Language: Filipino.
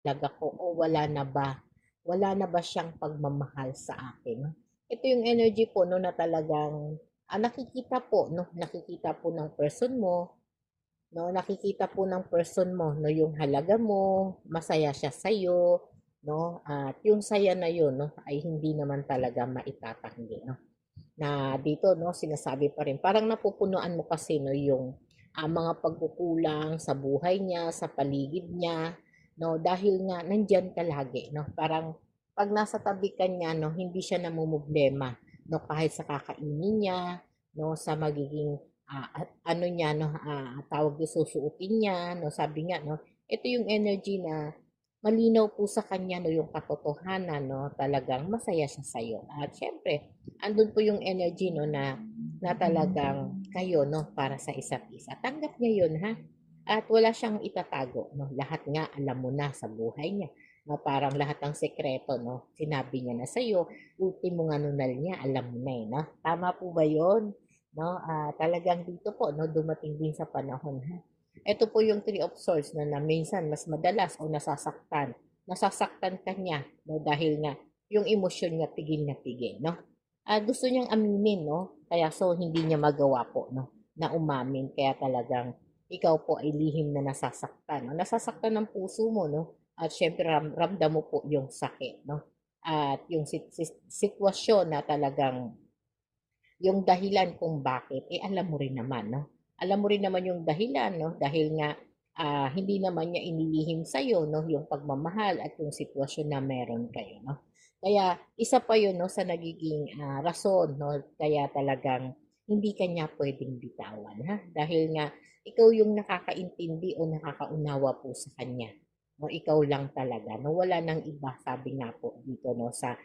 talaga ko o wala na ba siyang pagmamahal sa akin, 'no? Ito yung energy po 'no na talagang, nakikita po 'no, nakikita po ng person mo 'no, nakikita po ng person mo 'no yung halaga mo, masaya siya sa'yo 'no, at yung saya na yun 'no ay hindi naman talaga maitatanggi 'no. Na dito 'no, sinasabi pa rin parang napupunuan mo kasi 'no yung, mga pagkukulang sa buhay niya, sa paligid niya 'no, dahil nga nandiyan ka lagi 'no. Parang 'pag nasa tabi ka niya 'no, hindi siya namomroblema 'no, kahit sa kakainin niya 'no, sa magiging, at ano niya 'no, tawag dun, susuotin niya 'no. Sabi nga 'no, ito yung energy na malinaw po sa kanya 'no, yung katotohanan 'no, talagang masaya siya sa'yo at siyempre andun po yung energy 'no na talagang kayo 'no, para sa isa't isa. Tanggap niya yun ha, at wala siyang itatago 'no, lahat nga alam mo na sa buhay niya, na parang lahat ng sekreto 'no, sinabi niya na sa'yo, ultimong nunal niya alam mo na, eh, 'no. Tama po ba yun? 'No, talagang dito po 'no, dumating din sa panahon ha. Ito po yung Three of Swords na minsan mas madalas o nasasaktan ka niya 'no, dahil nga yung emosyon niya tigil na tigil 'no. Gusto niyang aminin 'no, kaya so hindi niya magawa po 'no, na umamin kaya talagang ikaw po ay lihim na nasasaktan 'no. Nasasaktan ang puso mo 'no, at siyempre ramdam mo po yung sakit 'no, at yung sitwasyon na talagang yung dahilan kung bakit, eh, alam mo rin naman 'no. Alam mo rin naman yung dahilan 'no, dahil nga, hindi naman niya inilihim sa'yo 'no, yung pagmamahal at yung sitwasyon na meron kayo 'no. Kaya isa pa yun 'no sa nagiging, rason 'no, kaya talagang hindi ka niya puwedeng bitawan ha, dahil nga ikaw yung nakakaintindi o nakakaunawa po sa kanya 'no, ikaw lang talaga 'no, wala ng iba sabi nga po dito 'no sa